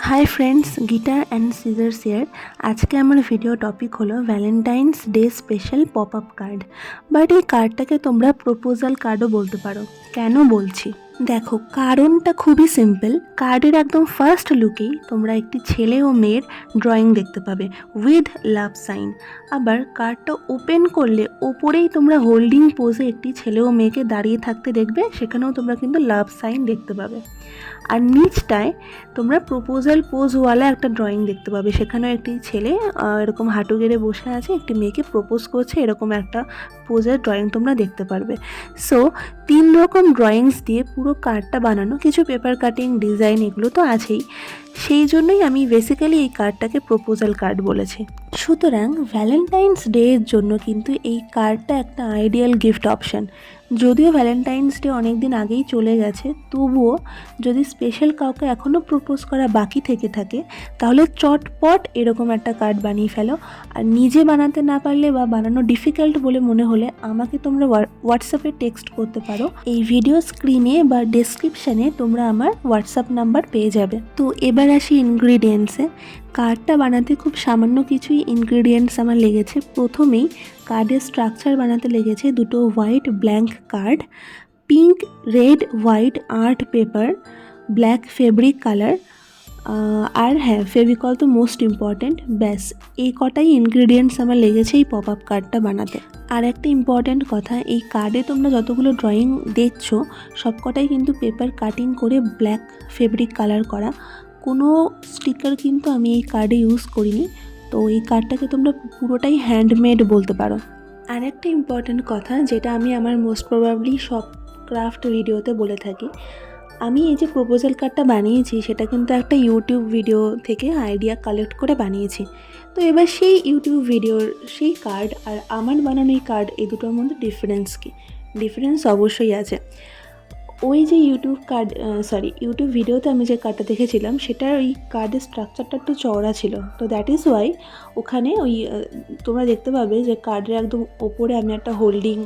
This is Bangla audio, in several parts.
High friends, guitar and scissors here. आज के आमार भिडियो टपिक हलो Valentine's day special pop up card. But ये कार्डटाके तोमरा प्रपोजल कार्डो बोलते पारो। केनो बोलছি देखो कारणटा खूबই सिम्पल। कार्डेर एकदम फार्स्ट लुकेই তোমরা একটি ছেলে ও মেয়ের ড্রয়িং দেখতে পাবে উইথ লাভ সাইন। আবার কার্ডটা ওপেন করলে ওপরেই তোমরা হোল্ডিং পোজে একটি ছেলে ও মেয়েকে দাঁড়িয়ে থাকতে দেখবে, সেখানেও তোমরা কিন্তু লাভ সাইন দেখতে পাবে। আর নিচটায় তোমরা প্রপোজাল পোজওয়ালা একটা ড্রয়িং দেখতে পাবে, সেখানেও একটি ছেলে এরকম হাঁটু গেড়ে বসে আছে, একটি মেয়েকে প্রপোজ করছে, এরকম একটা পোজের ড্রয়িং তোমরা দেখতে পারবে। সো 3 রকম ড্রয়িংস দিয়ে পুরো কার্ডটা বানানো, কিছু পেপার কাটিং ডিজাইন এগুলো তো আছেই, সেই জন্যই আমি বেসিক্যালি এই কার্ডটাকে প্রপোজাল কার্ড বলেছি। সুতরাং ভ্যালেন্টাইন্স ডে এর জন্য কিন্তু এই কার্ডটা একটা আইডিয়াল গিফট অপশান। যদিও ভ্যালেন্টাইন্স ডে অনেক দিন আগেই চলে গেছে, তবুও যদি স্পেশাল কাউকে এখনও প্রপোজ করা বাকি থেকে থাকে তাহলে চটপট এরকম একটা কার্ড বানিয়ে ফেলো। আর নিজে বানাতে না পারলে বা বানানো ডিফিকাল্ট বলে মনে হলে আমাকে তোমরা হোয়াটসঅ্যাপে টেক্সট করতে পারো। এই ভিডিও স্ক্রিনে বা ডেসক্রিপশানে তোমরা আমার হোয়াটসঅ্যাপ নাম্বার পেয়ে যাবে। তো এবার আসি ইনগ্রিডিয়েন্টসে। কার্ডটা বানাতে খুব সামান্য কিছুই ইনগ্রিডিয়েন্টস আমার লেগেছে। প্রথমেই কার্ডের স্ট্রাকচার বানাতে লেগেছে দুটো white blank card, pink red white art paper, black fabric colour, আর হ্যাঁ ফেভিকল তো মোস্ট ইম্পর্ট্যান্ট। ব্যাস এই কটাই ইনগ্রিডিয়েন্টস আমার লেগেছে এই পপ আপ কার্ডটা বানাতে। আর একটা ইম্পর্ট্যান্ট কথা, এই কার্ডে তোমরা যতগুলো ড্রয়িং দেখছো সব কটাই কিন্তু পেপার কাটিং করে ব্ল্যাক ফেব্রিক কালার করা, কোনো স্টিকার কিন্তু আমি এই কার্ডে ইউজ করিনি। তো এই কার্ডটাকে তোমরা পুরোটাই হ্যান্ডমেড বলতে পারো। আর একটা ইম্পর্ট্যান্ট কথা যেটা আমি আমার মোস্ট প্রবাবলি সব ক্রাফট ভিডিওতে বলে থাকি, আমি এই যে প্রপোজাল কার্ডটা বানিয়েছি সেটা কিন্তু একটা ইউটিউব ভিডিও থেকে আইডিয়া কালেক্ট করে বানিয়েছি। তো এবার সেই ইউটিউব ভিডিওর সেই কার্ড আর আমার বানানো এই কার্ড, এই দুটোর মধ্যে ডিফারেন্স কী? ডিফারেন্স অবশ্যই আছে। ওই যে ইউটিউব ভিডিওতে আমি যে কার্ডটা দেখেছিলাম সেটার ওই কার্ডের স্ট্রাকচারটা একটু চওড়া ছিল। তো দ্যাট ইজ ওয়াই ওখানে ওই তোমরা দেখতে পাবে যে কার্ডের একদম ওপরে আমি একটা হোল্ডিং,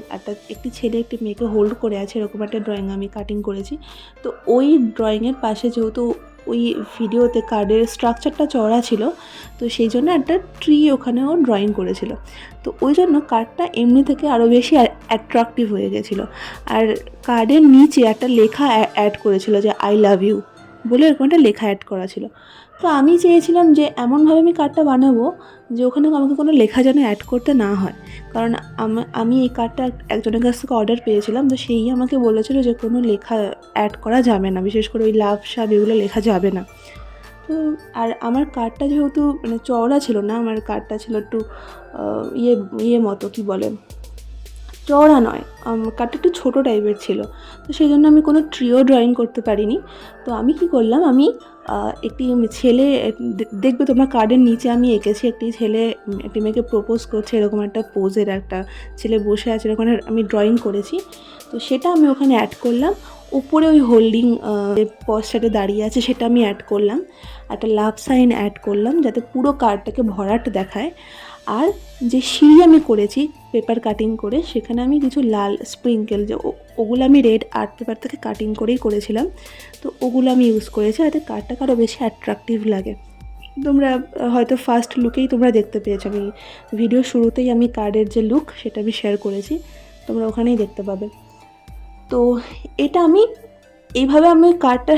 একটি ছেলে একটি মেয়েকে হোল্ড করে আছে এরকম একটা ড্রয়িং আমি কাটিং করেছি। তো ওই ড্রয়িংয়ের পাশে যেহেতু ওই ভিডিওতে কার্ডের স্ট্রাকচারটা চওড়া ছিল, তো সেই জন্য একটা ট্রি ওখানেও ড্রয়িং করেছিল। তো ওই জন্য কার্ডটা এমনি থেকে আরও বেশি অ্যাট্রাকটিভ হয়ে গেছিলো। আর কার্ডের নিচে একটা লেখা অ্যাড করেছিল যে আই লাভ ইউ বলে, এরকম একটা লেখা অ্যাড করা ছিল। তো আমি চেয়েছিলাম যে এমনভাবে আমি কার্ডটা বানাবো যে ওখানে আমাকে কোনো লেখা যেন অ্যাড করতে না হয়, কারণ আমি এই কার্ডটা একজনের কাছ থেকে অর্ডার পেয়েছিলাম। তো সেই আমাকে বলেছিল যে কোনো লেখা অ্যাড করা যাবে না, বিশেষ করে ওই লাভ সাব এগুলো লেখা যাবে না। তো আর আমার কার্ডটা যেহেতু মানে চওড়া ছিল না, আমার কার্ডটা ছিল একটু ইয়ে মতো কী বলে, চওড়া নয়, কার্ডটা একটু ছোটো টাইপের ছিল। তো সেই জন্য আমি কোনো ট্রিও ড্রয়িং করতে পারিনি। তো আমি কি করলাম, আমি একটি ছেলে দেখবে তোমরা কার্ডের নিচে আমি এঁকেছি একটি ছেলে একটি মেয়েকে প্রপোজ করছে এরকম একটা পোজের, একটা ছেলে বসে আছে এরকম আমি ড্রয়িং করেছি। তো সেটা আমি ওখানে অ্যাড করলাম। উপরে ওই হোল্ডিং পস্টারে দাঁড়িয়ে আছে সেটা আমি অ্যাড করলাম, একটা লাভ সাইন অ্যাড করলাম যাতে পুরো কার্ডটাকে ভরাট দেখায়। আর যে সিঁড়ি আমি করেছি পেপার কাটিং করে, সেখানে আমি কিছু লাল স্প্রিঙ্কেল, যে ওগুলো আমি রেড আর্ট পেপার থেকে কাটিং করেই করেছিলাম। তো ওগুলো আমি ইউজ করেছি যাতে কার্ডটাকে আরও বেশি অ্যাট্রাকটিভ লাগে। তোমরা হয়তো ফার্স্ট লুকেই তোমরা দেখতে পেয়েছো, আমি ভিডিও শুরুতেই আমি কার্ডের যে লুক সেটা আমি শেয়ার করেছি, তোমরা ওখানেই দেখতে পাবে। তো এটা আমি এইভাবে আমি কার্ডটা,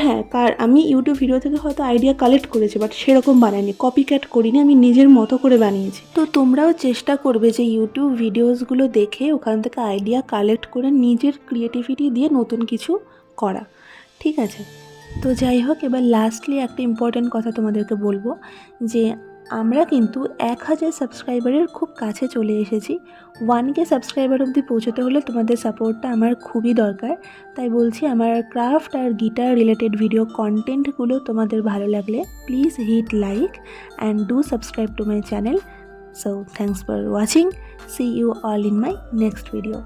আমি ইউটিউব ভিডিও থেকে হয়তো আইডিয়া কালেক্ট করেছি, বাট সেরকম বানাইনি, কপি ক্যাট করিনি, আমি নিজের মতো করে বানিয়েছি। তো তোমরাও চেষ্টা করবে যে ইউটিউব ভিডিওসগুলো দেখে ওখান থেকে আইডিয়া কালেক্ট করে নিজের ক্রিয়েটিভিটি দিয়ে নতুন কিছু করা, ঠিক আছে? তো যাই হোক, এবার লাস্টলি একটা ইম্পর্ট্যান্ট কথা তোমাদেরকে বলবো যে আমরা কিন্তু 1000 সাবস্ক্রাইবারের খুব কাছে চলে এসেছি। 1K সাবস্ক্রাইবার অবধি পৌঁছতে হলে তোমাদের সাপোর্টটা আমার খুবই দরকার। তাই বলছি, আমার ক্রাফট আর গিটার রিলেটেড ভিডিও কন্টেন্টগুলো তোমাদের ভালো লাগলে please hit like and do subscribe to my channel. So thanks for watching, see you all in my next video.